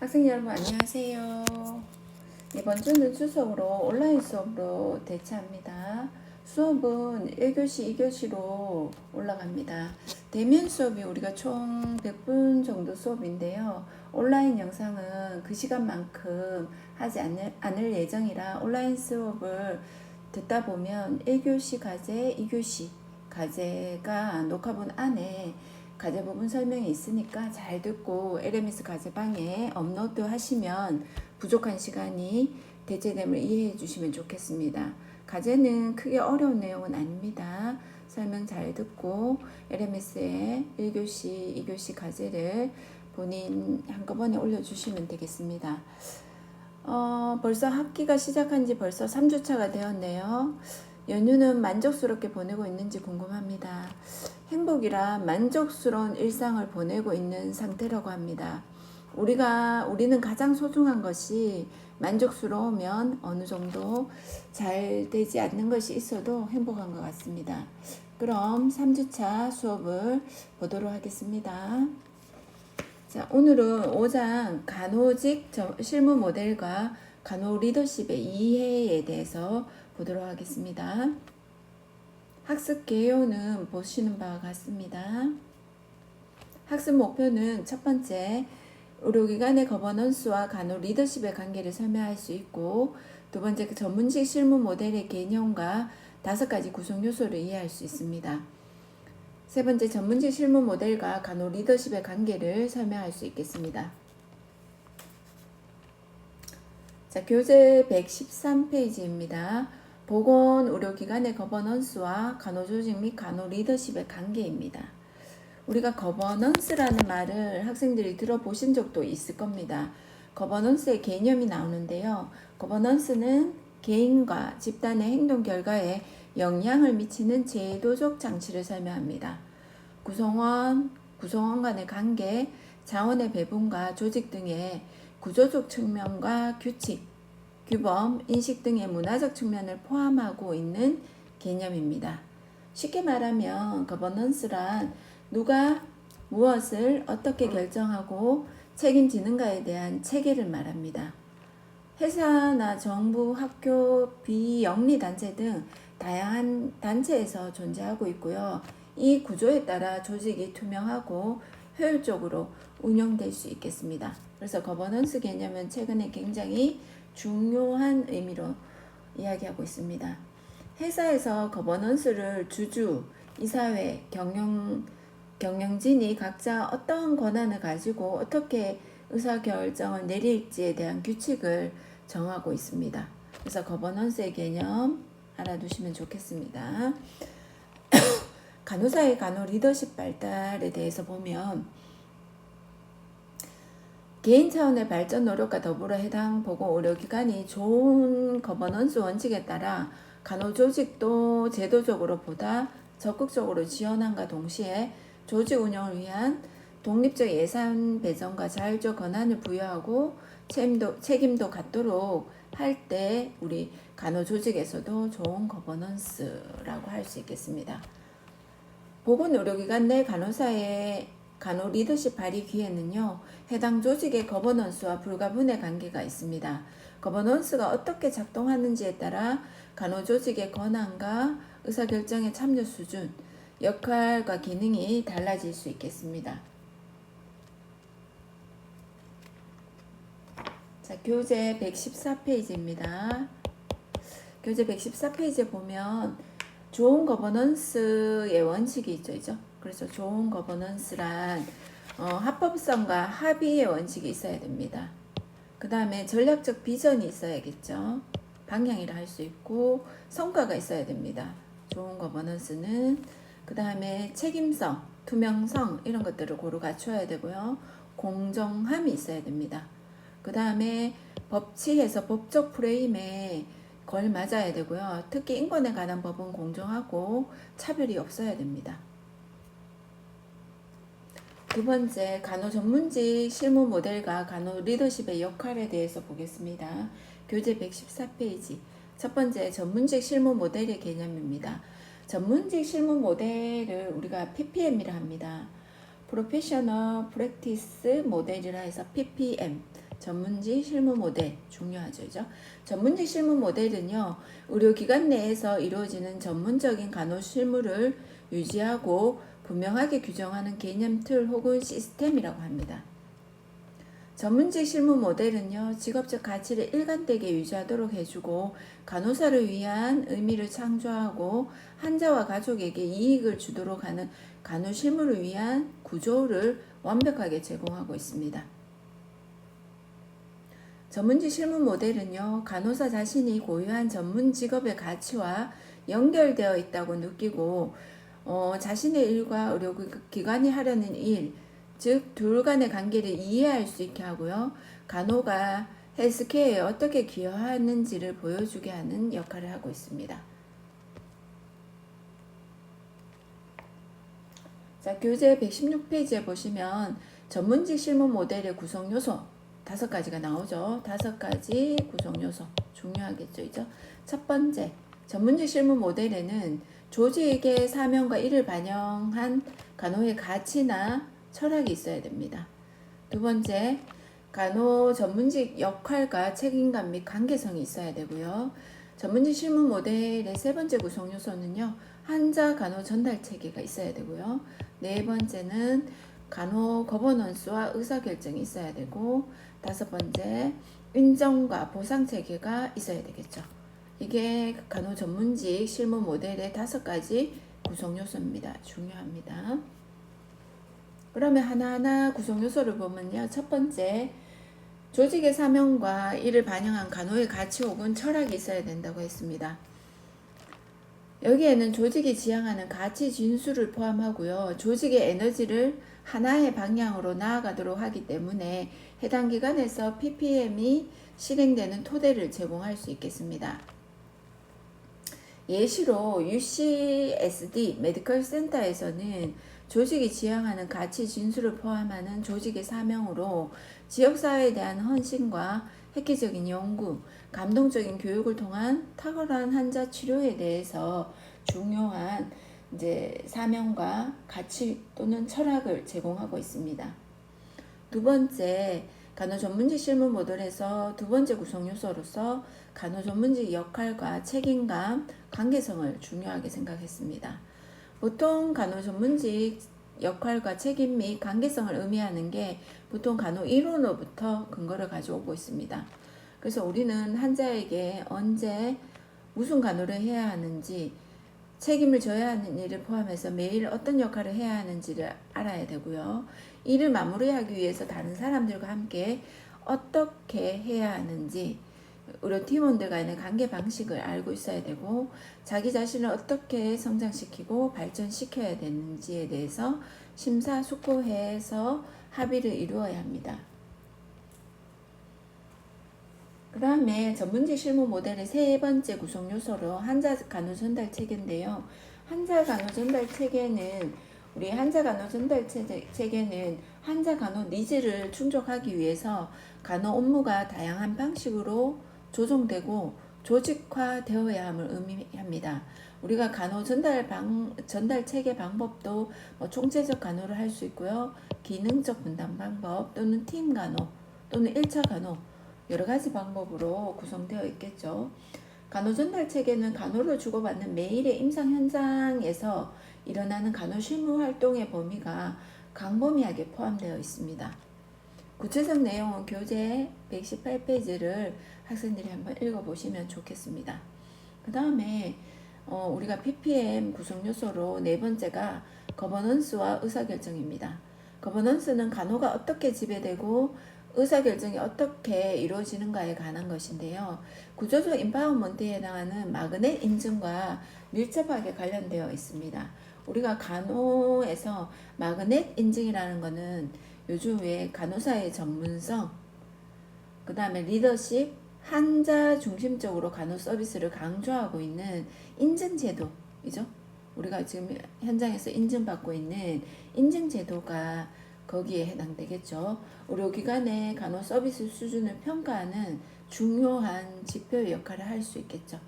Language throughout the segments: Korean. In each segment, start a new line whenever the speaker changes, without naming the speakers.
학생 여러분 안녕하세요. 이번 주는 수석으로 온라인 수업으로 대체합니다. 수업은 1교시, 2교시로 올라갑니다. 대면 수업이 우리가 총 100분 정도 수업인데요. 온라인 영상은 그 시간만큼 하지 않을 예정이라 온라인 수업을 듣다 보면 1교시 과제, 2교시 과제가 녹화본 안에 과제 부분 설명이 있으니까 잘 듣고 LMS 과제방에 업로드 하시면 부족한 시간이 대체됨을 이해해 주시면 좋겠습니다. 과제는 크게 어려운 내용은 아닙니다. 설명 잘 듣고 LMS에 1교시, 2교시 과제를 본인 한꺼번에 올려주시면 되겠습니다. 벌써 학기가 시작한 지 벌써 3주차가 되었네요. 연휴는 만족스럽게 보내고 있는지 궁금합니다. 행복이라 만족스러운 일상을 보내고 있는 상태라고 합니다. 우리는 가장 소중한 것이 만족스러우면 어느 정도 잘 되지 않는 것이 있어도 행복한 것 같습니다. 그럼 3주차 수업을 보도록 하겠습니다. 자, 오늘은 5장 간호직 실무 모델과 간호 리더십의 이해에 대해서 보도록 하겠습니다. 학습 개요는 보시는 바와 같습니다. 학습 목표는 첫 번째, 의료기관의 거버넌스와 간호 리더십의 관계를 설명할 수 있고, 두 번째, 그 전문직 실무 모델의 개념과 5가지 구성 요소를 이해할 수 있습니다. 세 번째, 전문직 실무 모델과 간호 리더십의 관계를 설명할 수 있겠습니다. 자, 교재 113페이지입니다. 보건의료기관의 거버넌스와 간호조직 및 간호 리더십의 관계입니다. 우리가 거버넌스라는 말을 학생들이 들어보신 적도 있을 겁니다. 거버넌스의 개념이 나오는데요. 거버넌스는 개인과 집단의 행동 결과에 영향을 미치는 제도적 장치를 설명합니다. 구성원 간의 관계, 자원의 배분과 조직 등의 구조적 측면과 규칙, 규범, 인식 등의 문화적 측면을 포함하고 있는 개념입니다. 쉽게 말하면 거버넌스란 누가 무엇을 어떻게 결정하고 책임지는가에 대한 체계를 말합니다. 회사나 정부, 학교, 비영리단체 등 다양한 단체에서 존재하고 있고요. 이 구조에 따라 조직이 투명하고 효율적으로 운영될 수 있겠습니다. 그래서 거버넌스 개념은 최근에 굉장히 중요한 의미로 이야기하고 있습니다. 회사에서 거버넌스를 주주, 이사회, 경영진이 각자 어떠한 권한을 가지고 어떻게 의사결정을 내릴지에 대한 규칙을 정하고 있습니다. 그래서 거버넌스의 개념 알아두시면 좋겠습니다. 간호사의 간호 리더십 발달에 대해서 보면 개인 차원의 발전 노력과 더불어 해당 보건의료기관이 좋은 거버넌스 원칙에 따라 간호조직도 제도적으로 보다 적극적으로 지원함과 동시에 조직 운영을 위한 독립적 예산 배정과 자율적 권한을 부여하고 책임도 갖도록 할 때 우리 간호조직에서도 좋은 거버넌스라고 할 수 있겠습니다. 보건의료기관 내 간호사의 간호 리더십 발휘 기회는요, 해당 조직의 거버넌스와 불가분의 관계가 있습니다. 거버넌스가 어떻게 작동하는지에 따라 간호 조직의 권한과 의사결정의 참여 수준, 역할과 기능이 달라질 수 있겠습니다. 자, 교재 114페이지입니다. 교재 114페이지에 보면 좋은 거버넌스의 원칙이 있죠. 그래서 좋은 거버넌스란 합법성과 합의의 원칙이 있어야 됩니다. 그 다음에 전략적 비전이 있어야겠죠. 방향이라 할 수 있고 성과가 있어야 됩니다. 좋은 거버넌스는. 그 다음에 책임성, 투명성 이런 것들을 고루 갖춰야 되고요. 공정함이 있어야 됩니다. 그 다음에 법칙에서 법적 프레임에 걸맞아야 되고요. 특히 인권에 관한 법은 공정하고 차별이 없어야 됩니다. 두 번째, 간호 전문직 실무 모델과 간호 리더십의 역할에 대해서 보겠습니다. 교재 114페이지. 첫 번째, 전문직 실무 모델의 개념입니다. 전문직 실무 모델을 우리가 PPM이라 합니다. Professional Practice Model이라 해서 PPM. 전문직 실무 모델 중요하죠. 그죠? 전문직 실무 모델은요, 의료기관 내에서 이루어지는 전문적인 간호 실무를 유지하고 분명하게 규정하는 개념 틀 혹은 시스템이라고 합니다. 전문직 실무 모델은요, 직업적 가치를 일관되게 유지하도록 해주고 간호사를 위한 의미를 창조하고 환자와 가족에게 이익을 주도록 하는 간호 실무를 위한 구조를 완벽하게 제공하고 있습니다. 전문직 실무 모델은요, 간호사 자신이 고유한 전문 직업의 가치와 연결되어 있다고 느끼고 자신의 일과 의료기관이 하려는 일, 즉 둘 간의 관계를 이해할 수 있게 하고요. 간호가 헬스케어에 어떻게 기여하는지를 보여주게 하는 역할을 하고 있습니다. 자, 교재 116페이지에 보시면 전문직 실무 모델의 구성 요소 5가지가 나오죠. 5가지 구성 요소 중요하겠죠. 이죠? 첫 번째, 전문직 실무 모델에는 조직의 사명과 이를 반영한 간호의 가치나 철학이 있어야 됩니다. 두 번째, 간호 전문직 역할과 책임감 및 관계성이 있어야 되고요. 전문직 실무 모델의 세 번째 구성 요소는요, 환자 간호 전달 체계가 있어야 되고요. 네 번째는 간호 거버넌스와 의사결정이 있어야 되고, 다섯 번째, 인정과 보상 체계가 있어야 되겠죠. 이게 간호 전문직 실무 모델의 5가지 구성 요소입니다. 중요합니다. 그러면 하나하나 구성 요소를 보면요. 첫 번째, 조직의 사명과 이를 반영한 간호의 가치 혹은 철학이 있어야 된다고 했습니다. 여기에는 조직이 지향하는 가치 진수를 포함하고요. 조직의 에너지를 하나의 방향으로 나아가도록 하기 때문에 해당 기관에서 PPM이 실행되는 토대를 제공할 수 있겠습니다. 예시로 UCSD 메디컬 센터에서는 조직이 지향하는 가치 진수를 포함하는 조직의 사명으로 지역사회에 대한 헌신과 획기적인 연구, 감동적인 교육을 통한 탁월한 환자 치료에 대해서 중요한 사명과 가치 또는 철학을 제공하고 있습니다. 두 번째, 간호 전문직 실무 모델에서 두 번째 구성 요소로서 간호 전문직 역할과 책임감, 관계성을 중요하게 생각했습니다. 보통 간호 전문직 역할과 책임 및 관계성을 의미하는 게 보통 간호 이론으로부터 근거를 가져오고 있습니다. 그래서 우리는 환자에게 언제 무슨 간호를 해야 하는지, 책임을 져야 하는 일을 포함해서 매일 어떤 역할을 해야 하는지를 알아야 되고요. 일을 마무리하기 위해서 다른 사람들과 함께 어떻게 해야 하는지, 의료 팀원들 간의 관계 방식을 알고 있어야 되고, 자기 자신을 어떻게 성장시키고 발전시켜야 되는지에 대해서 심사숙고해서 합의를 이루어야 합니다. 그 다음에 전문직 실무 모델의 세 번째 구성 요소로 환자 간호 전달 체계인데요. 환자 간호 전달 체계는 우리 환자 간호 전달 체계는 환자 간호 니즈를 충족하기 위해서 간호 업무가 다양한 방식으로 조정되고 조직화되어야 함을 의미합니다. 우리가 간호 전달 체계 방법도 총체적 간호를 할 수 있고요. 기능적 분담 방법 또는 팀 간호 또는 1차 간호 여러 가지 방법으로 구성되어 있겠죠. 간호 전달 체계는 간호를 주고받는 매일의 임상 현장에서 일어나는 간호 실무 활동의 범위가 광범위하게 포함되어 있습니다. 구체적 내용은 교재 118페이지를 학생들이 한번 읽어보시면 좋겠습니다. 그 다음에 우리가 PPM 구성 요소로 네 번째가 거버넌스와 의사결정입니다. 거버넌스는 간호가 어떻게 지배되고 의사결정이 어떻게 이루어지는가에 관한 것인데요. 구조적 임파워먼트에 해당하는 마그넷 인증과 밀접하게 관련되어 있습니다. 우리가 간호에서 마그넷 인증이라는 것은 요즘 왜 간호사의 전문성, 그 다음에 리더십, 환자 중심적으로 간호 서비스를 강조하고 있는 인증제도이죠. 우리가 지금 현장에서 인증받고 있는 인증제도가 거기에 해당되겠죠. 의료기관의 간호 서비스 수준을 평가하는 중요한 지표의 역할을 할 수 있겠죠.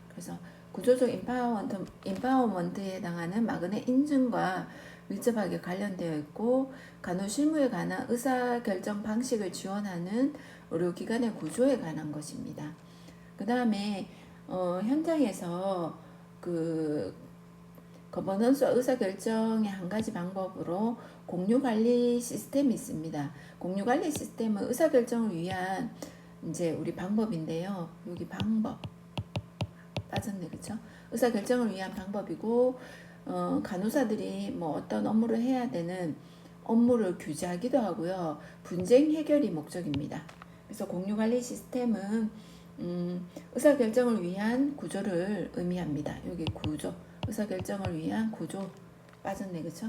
그래서 구조적 임파워먼트에 해당하는 마그넷 인증과 밀접하게 관련되어 있고 간호실무에 관한 의사결정 방식을 지원하는 의료기관의 구조에 관한 것입니다. 그 다음에 현장에서 그 거버넌스와 의사결정의 한 가지 방법으로 공유관리 시스템이 있습니다. 공유관리 시스템은 의사결정을 위한 이제 우리 방법인데요. 여기 방법 빠졌네, 그쵸? 의사결정을 위한 방법이고 간호사들이 뭐 어떤 업무를 해야 되는 업무를 규제하기도 하고요. 분쟁 해결이 목적입니다. 그래서 공유관리 시스템은 의사결정을 위한 구조를 의미합니다. 여기 구조, 의사결정을 위한 구조 빠졌네, 그쵸?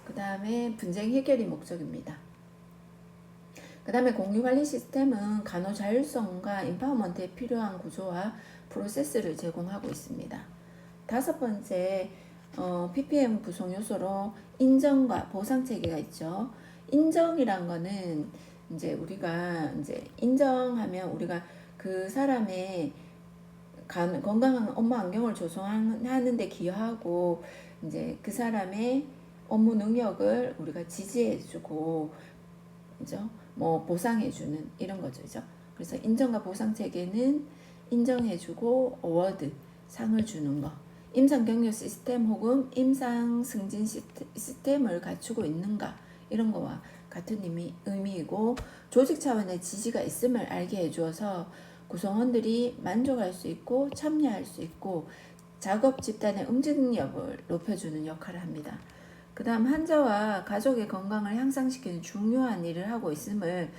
그 다음에 분쟁 해결이 목적입니다. 그 다음에 공유관리 시스템은 간호 자율성과 인파워먼트에 필요한 구조와 프로세스를 제공하고 있습니다. 다섯 번째, PPM 구성 요소로 인정과 보상 체계가 있죠. 인정이란 거는 이제 우리가 이제 인정하면 우리가 그 사람의 건강한 업무 환경을 조성하는 데 기여하고 이제 그 사람의 업무 능력을 우리가 지지해주고 그죠? 뭐 보상해주는 이런 거죠, 그죠? 그래서 인정과 보상 체계는 인정해주고 어워드 상을 주는 거, 임상 격려 시스템 혹은 임상 승진 시스템을 갖추고 있는가 이런 거와 같은 의미이고 조직 차원의 지지가 있음을 알게 해주어서 구성원들이 만족할 수 있고 참여할 수 있고 작업 집단의 응징력을 높여주는 역할을 합니다. 그 다음 환자와 가족의 건강을 향상시키는 중요한 일을 하고 있음을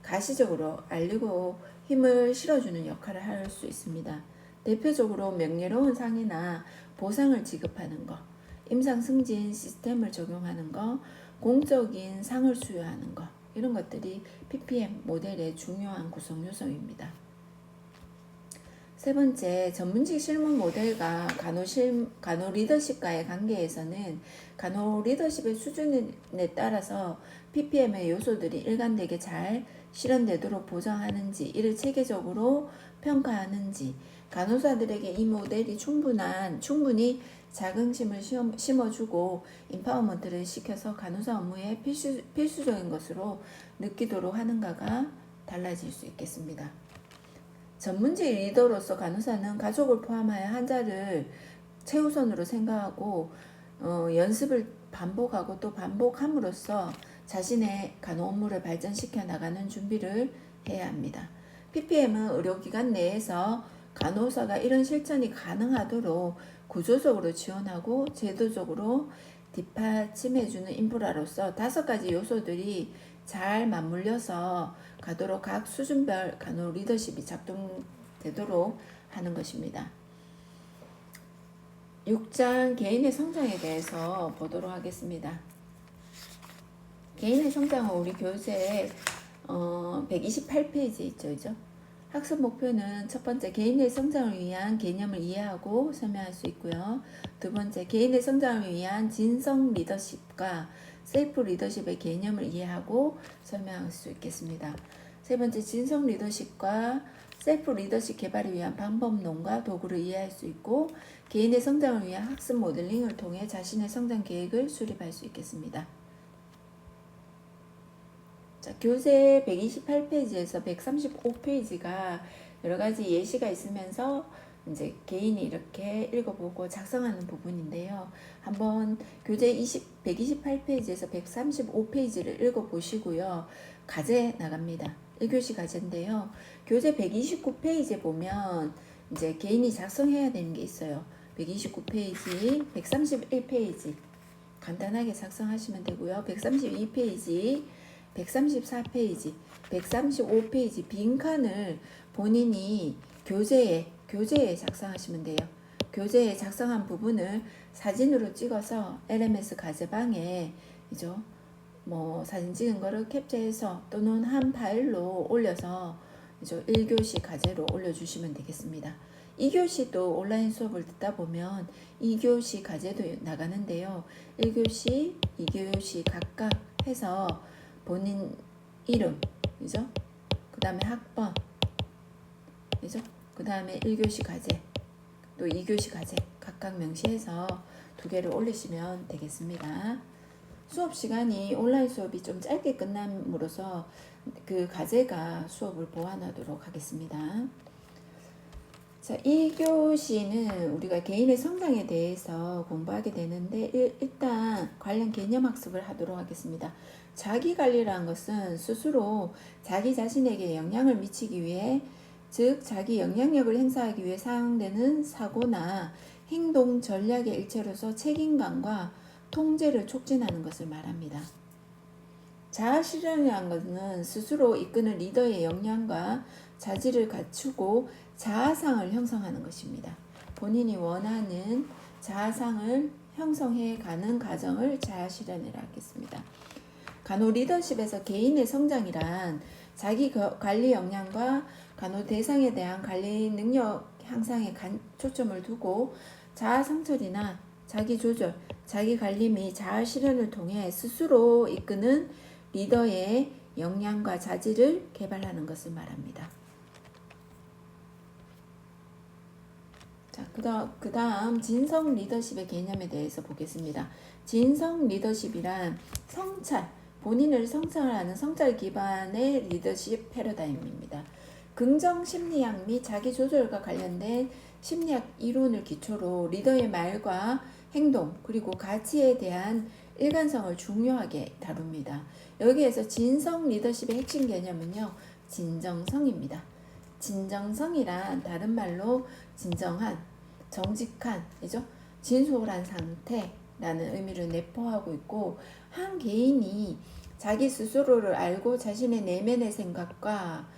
가시적으로 알리고 힘을 실어주는 역할을 할 수 있습니다. 대표적으로 명예로운 상이나 보상을 지급하는 것, 임상 승진 시스템을 적용하는 것, 공적인 상을 수여하는 것 이런 것들이 PPM 모델의 중요한 구성 요소입니다. 세 번째, 전문직 실무 모델과 간호 리더십과의 관계에서는 간호 리더십의 수준에 따라서 PPM의 요소들이 일관되게 잘 실현되도록 보장하는지, 이를 체계적으로 평가하는지, 간호사들에게 이 모델이 충분히 자긍심을 심어주고 인파워먼트를 시켜서 간호사 업무에 필수적인 것으로 느끼도록 하는가가 달라질 수 있겠습니다. 전문직 리더로서 간호사는 가족을 포함하여 환자를 최우선으로 생각하고 연습을 반복하고 또 반복함으로써 자신의 간호 업무를 발전시켜 나가는 준비를 해야 합니다. PPM은 의료기관 내에서 간호사가 이런 실천이 가능하도록 구조적으로 지원하고 제도적으로 뒷받침해주는 인프라로서 5가지 요소들이 잘 맞물려서 가도록 각 수준별 간호 리더십이 작동되도록 하는 것입니다. 6장 개인의 성장에 대해서 보도록 하겠습니다. 개인의 성장은 우리 교재 128페이지 있죠. 학습 목표는 첫 번째, 개인의 성장을 위한 개념을 이해하고 설명할 수 있고요. 두 번째, 개인의 성장을 위한 진성 리더십과 셀프 리더십의 개념을 이해하고 설명할 수 있겠습니다. 세 번째, 진성 리더십과 셀프 리더십 개발을 위한 방법론과 도구를 이해할 수 있고 개인의 성장을 위한 학습 모델링을 통해 자신의 성장 계획을 수립할 수 있겠습니다. 자, 교재 128페이지에서 135페이지가 여러 가지 예시가 있으면서 이제 개인이 이렇게 읽어보고 작성하는 부분인데요. 한번 교재 128페이지에서 135페이지를 읽어보시고요. 과제 나갑니다. 1교시 과제인데요. 교재 129페이지에 보면 이제 개인이 작성해야 되는 게 있어요. 129페이지, 131페이지 간단하게 작성하시면 되고요. 132페이지, 134페이지, 135페이지 빈칸을 본인이 교재에 작성하시면 돼요. 교재에 작성한 부분을 사진으로 찍어서 LMS 과제방에 뭐 사진 찍은 거를 캡처해서 또는 한 파일로 올려서 1교시 과제로 올려주시면 되겠습니다. 2교시도 온라인 수업을 듣다 보면 2교시 과제도 나가는데요. 1교시, 2교시 각각 해서 본인 이름, 그죠? 그 다음에 학번, 그죠? 그 다음에 1교시 과제, 또 2교시 과제 각각 명시해서 2개를 올리시면 되겠습니다. 수업 시간이 온라인 수업이 좀 짧게 끝남으로써 그 과제가 수업을 보완하도록 하겠습니다. 자, 1교시는 우리가 개인의 성장에 대해서 공부하게 되는데 일단 관련 개념 학습을 하도록 하겠습니다. 자기관리라는 것은 스스로 자기 자신에게 영향을 미치기 위해, 즉 자기 영향력을 행사하기 위해 사용되는 사고나 행동 전략의 일체로서 책임감과 통제를 촉진하는 것을 말합니다. 자아실현이라는 것은 스스로 이끄는 리더의 역량과 자질을 갖추고 자아상을 형성하는 것입니다. 본인이 원하는 자아상을 형성해 가는 과정을 자아실현이라 하겠습니다. 간호 리더십에서 개인의 성장이란 자기 관리 역량과 간호 대상에 대한 관리 능력 향상에 초점을 두고 자아 성찰이나 자기 조절, 자기 관리 및 자아 실현을 통해 스스로 이끄는 리더의 역량과 자질을 개발하는 것을 말합니다. 자, 그 다음 진성 리더십의 개념에 대해서 보겠습니다. 진성 리더십이란 성찰, 본인을 성찰하는 성찰 기반의 리더십 패러다임입니다. 긍정 심리학 및 자기 조절과 관련된 심리학 이론을 기초로 리더의 말과 행동 그리고 가치에 대한 일관성을 중요하게 다룹니다. 여기에서 진성 리더십의 핵심 개념은요, 진정성입니다. 진정성이란 다른 말로 진정한, 정직한, 그죠? 진솔한 상태라는 의미를 내포하고 있고, 한 개인이 자기 스스로를 알고 자신의 내면의 생각과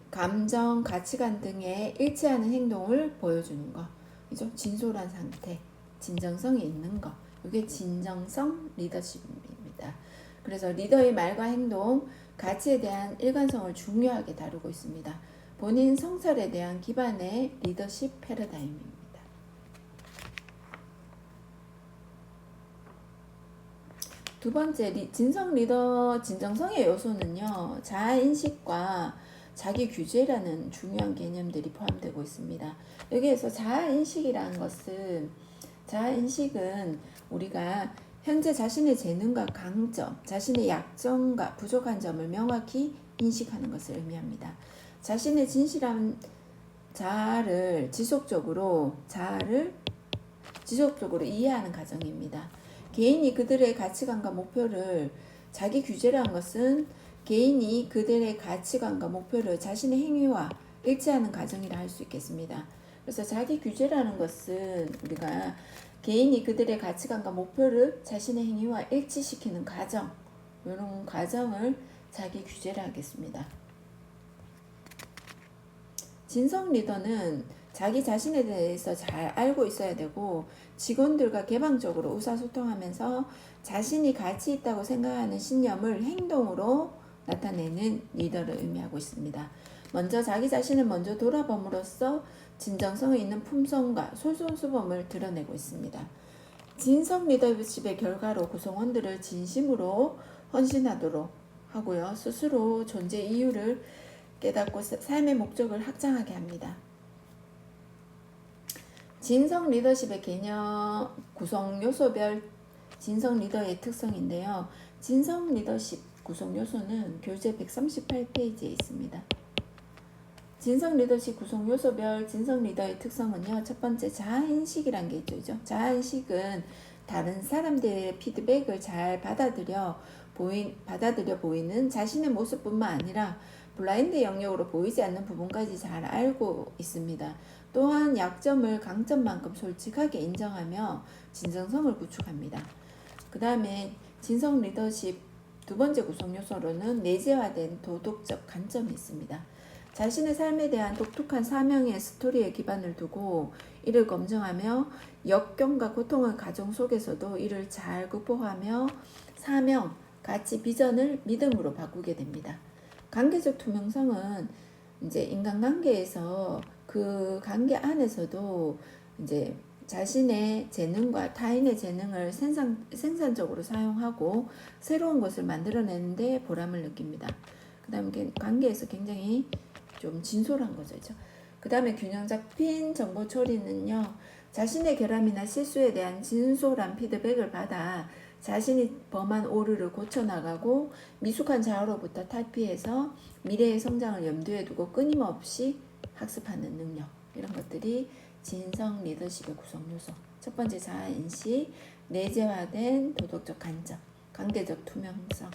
감정, 가치관 등에 일치하는 행동을 보여주는 거, 그죠? 진솔한 상태, 진정성이 있는 거, 이게 진정성 리더십입니다. 그래서 리더의 말과 행동, 가치에 대한 일관성을 중요하게 다루고 있습니다. 본인 성찰에 대한 기반의 리더십 패러다임입니다. 두 번째, 진정성의 요소는요, 자아인식과 자기 규제라는 중요한 개념들이 포함되고 있습니다. 여기에서 자아인식은 우리가 현재 자신의 재능과 강점, 자신의 약점과 부족한 점을 명확히 인식하는 것을 의미합니다. 자신의 진실한 자아를 지속적으로 이해하는 과정입니다. 개인이 그들의 가치관과 목표를, 자기 규제라는 것은 개인이 그들의 가치관과 목표를 자신의 행위와 일치하는 과정이라 할 수 있겠습니다. 그래서 자기 규제라는 것은 우리가 개인이 그들의 가치관과 목표를 자신의 행위와 일치시키는 과정, 이런 과정을 자기 규제라 하겠습니다. 진성 리더는 자기 자신에 대해서 잘 알고 있어야 되고, 직원들과 개방적으로 의사소통하면서 자신이 가치 있다고 생각하는 신념을 행동으로 나타내는 리더를 의미하고 있습니다. 먼저 자기 자신을 먼저 돌아봄으로써 진정성이 있는 품성과 솔선수범을 드러내고 있습니다. 진성 리더십의 결과로 구성원들을 진심으로 헌신하도록 하고요. 스스로 존재 이유를 깨닫고 삶의 목적을 확장하게 합니다. 진성 리더십의 개념 구성 요소별 진성 리더의 특성인데요. 진성 리더십 구성 요소는 교재 138페이지에 있습니다. 진성 리더십 구성 요소별 진성 리더의 특성은요, 첫 번째 자아인식이란 게 있죠. 자아인식은 다른 사람들의 피드백을 잘 받아들여 보이는 자신의 모습뿐만 아니라 블라인드 영역으로 보이지 않는 부분까지 잘 알고 있습니다. 또한 약점을 강점만큼 솔직하게 인정하며 진정성을 구축합니다. 그 다음에 진성 리더십 두 번째 구성 요소로는 내재화된 도덕적 관점이 있습니다. 자신의 삶에 대한 독특한 사명의 스토리에 기반을 두고 이를 검증하며 역경과 고통의 과정 속에서도 이를 잘 극복하며 사명, 가치, 비전을 믿음으로 바꾸게 됩니다. 관계적 투명성은 이제 인간관계에서 그 관계 안에서도 이제 자신의 재능과 타인의 재능을 생산적으로 사용하고 새로운 것을 만들어내는데 보람을 느낍니다. 그 다음에 관계에서 굉장히 좀 진솔한 거죠. 그 다음에 균형 잡힌 정보 처리는요, 자신의 결함이나 실수에 대한 진솔한 피드백을 받아 자신이 범한 오류를 고쳐나가고 미숙한 자아로부터 탈피해서 미래의 성장을 염두에 두고 끊임없이 학습하는 능력, 이런 것들이 진성 리더십의 구성 요소. 첫 번째, 자아인식, 내재화된 도덕적 관점, 관계적 투명성,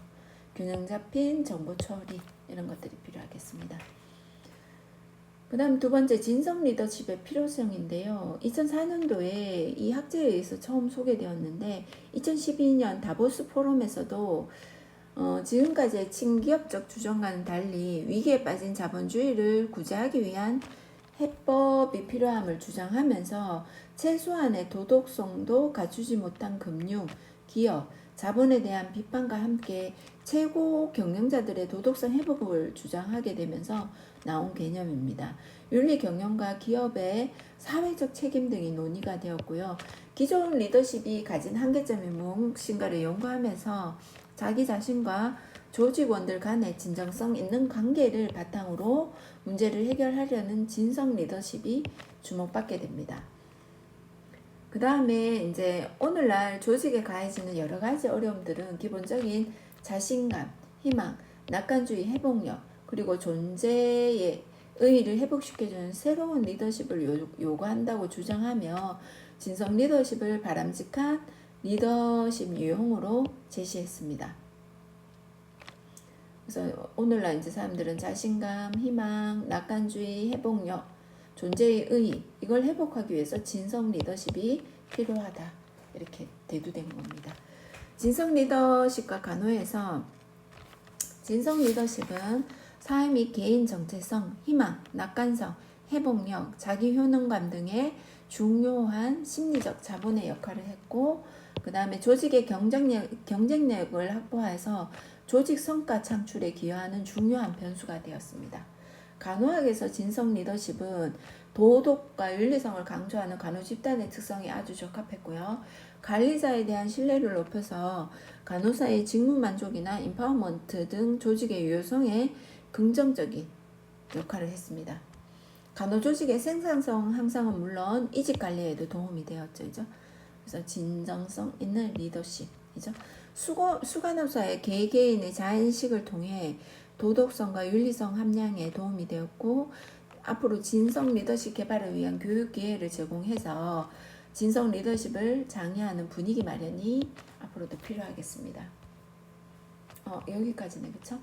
균형 잡힌 정보 처리, 이런 것들이 필요하겠습니다. 그 다음 두 번째, 진성 리더십의 필요성인데요. 2004년도에 이 학제에 의해서 처음 소개되었는데 2012년 다보스 포럼에서도 지금까지의 친기업적 주장과는 달리 위기에 빠진 자본주의를 구제하기 위한 해법이 필요함을 주장하면서 최소한의 도덕성도 갖추지 못한 금융, 기업, 자본에 대한 비판과 함께 최고 경영자들의 도덕성 회복을 주장하게 되면서 나온 개념입니다. 윤리 경영과 기업의 사회적 책임 등이 논의가 되었고요. 기존 리더십이 가진 한계점이 무엇인가를 연구하면서 자기 자신과 조직원들 간의 진정성 있는 관계를 바탕으로 문제를 해결하려는 진성 리더십이 주목받게 됩니다. 그 다음에 이제 오늘날 조직에 가해지는 여러 가지 어려움들은 기본적인 자신감, 희망, 낙관주의 회복력, 그리고 존재의 의의를 회복시켜주는 새로운 리더십을 요구한다고 주장하며 진성 리더십을 바람직한 리더십 유형으로 제시했습니다. 그래서 오늘날 이제 사람들은 자신감, 희망, 낙관주의, 회복력, 존재의 의의, 이걸 회복하기 위해서 진성 리더십이 필요하다, 이렇게 대두된 겁니다. 진성 리더십과 간호에서 진성 리더십은 사회 및 개인 정체성, 희망, 낙관성, 회복력, 자기 효능감 등의 중요한 심리적 자본의 역할을 했고, 그 다음에 조직의 경쟁력을 확보해서 조직 성과 창출에 기여하는 중요한 변수가 되었습니다. 간호학에서 진성 리더십은 도덕과 윤리성을 강조하는 간호 집단의 특성이 아주 적합했고요. 관리자에 대한 신뢰를 높여서 간호사의 직무 만족이나 인파워먼트 등 조직의 유효성에 긍정적인 역할을 했습니다. 간호 조직의 생산성 향상은 물론 이직 관리에도 도움이 되었죠. 그래서 진정성 있는 리더십이죠. 수간호사의 개개인의 자인식을 통해 도덕성과 윤리성 함량에 도움이 되었고, 앞으로 진성 리더십 개발을 위한 교육 기회를 제공해서 진성 리더십을 장려하는 분위기 마련이 앞으로도 필요하겠습니다. 여기까지네, 그쵸?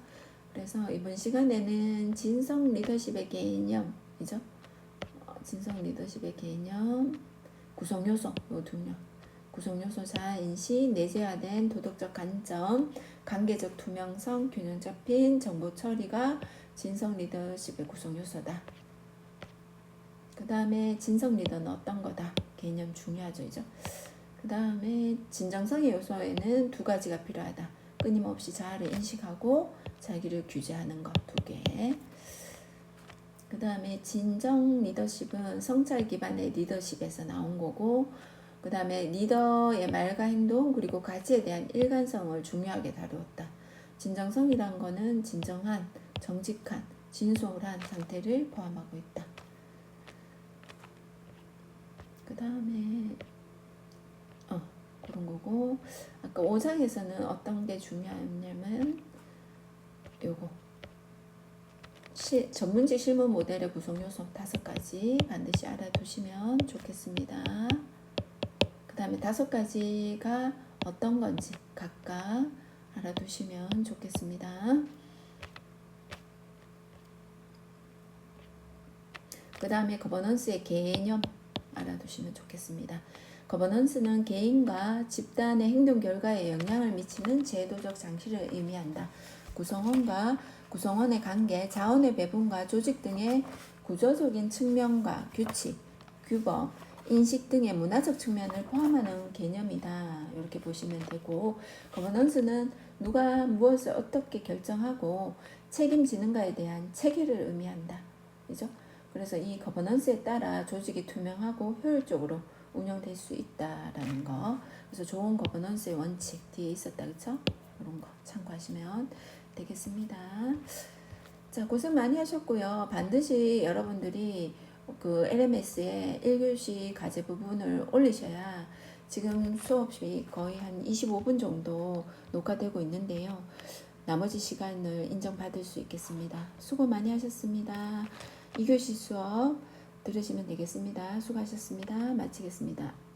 그래서 이번 시간에는 진성 리더십의 개념이죠. 진성 리더십의 개념, 구성요소, 요 두 명. 구성요소 자아인식, 내재화된 도덕적 관점, 관계적 투명성, 균형 잡힌 정보 처리가 진성 리더십의 구성요소다. 그 다음에 진성 리더는 어떤 거다? 개념 중요하죠, 이죠? 그 다음에 진정성의 요소에는 두 가지가 필요하다. 끊임없이 자아를 인식하고 자기를 규제하는 것 두 개. 그 다음에 진정 리더십은 성찰 기반의 리더십에서 나온 거고, 그 다음에 리더의 말과 행동 그리고 가치에 대한 일관성을 중요하게 다루었다. 진정성이란 거는 진정한, 정직한, 진솔한 상태를 포함하고 있다. 그 다음에 그런 거고, 아까 5장에서는 어떤 게 중요하냐면 요거 전문직 실무 모델의 구성 요소 5가지 반드시 알아두시면 좋겠습니다. 그 다음에 5가지가 어떤 건지 각각 알아두시면 좋겠습니다. 그 다음에 거버넌스의 개념 알아두시면 좋겠습니다. 거버넌스는 개인과 집단의 행동 결과에 영향을 미치는 제도적 장치를 의미한다. 구성원과 구성원의 관계, 자원의 배분과 조직 등의 구조적인 측면과 규칙, 규범, 인식 등의 문화적 측면을 포함하는 개념이다. 이렇게 보시면 되고, 거버넌스는 누가 무엇을 어떻게 결정하고 책임지는가에 대한 체계를 의미한다. 그죠? 그래서 이 거버넌스에 따라 조직이 투명하고 효율적으로 운영될 수 있다라는 거. 그래서 좋은 거버넌스의 원칙 뒤에 있었다, 그렇죠? 그런 거 참고하시면 되겠습니다. 자, 고생 많이 하셨고요. 반드시 여러분들이 그 LMS에 1교시 과제 부분을 올리셔야 지금 수업이 거의 한 25분 정도 녹화되고 있는데요. 나머지 시간을 인정받을 수 있겠습니다. 수고 많이 하셨습니다. 2교시 수업 들으시면 되겠습니다. 수고하셨습니다. 마치겠습니다.